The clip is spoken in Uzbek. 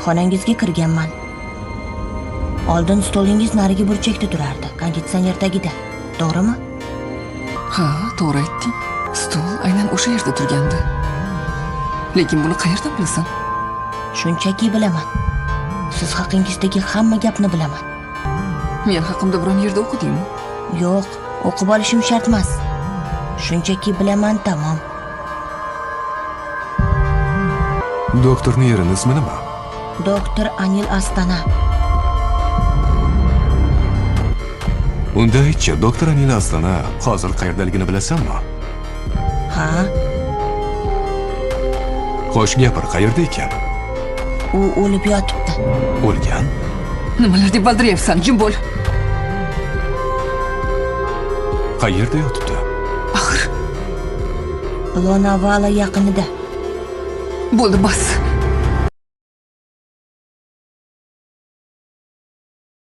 xonangizga kirganman. Oldin stolingiz narigi burchakda turardi, konditsioner tagida. To'g'rimi? Ha, to'g'ri aytding. Stol aynan o'sha yerda turgandi. Lekin buni qayerdan bilasan? Shunchaki bilaman. Siz haqingizdagi hamma gapni bilaman. Men haqimda biron yerda o'qidingmi? Yo'q, o'qib olishim shart emas. Shunchaki bilaman, tamom. Doktorning erining ismi nima? Doktor Anil Astana. Unda aytchi, doktor Anil Astana hozir qayerdaligini bilasanmi? Ha? Xo'sh, gapir, qayerda ekan? U o'lib yotibdi. O'lgan? Nimalar deb baldiryapsan? Jim bo'l. Qayerda yotibdi? Axir Lonavala yaqinida. bo'ldi, bas.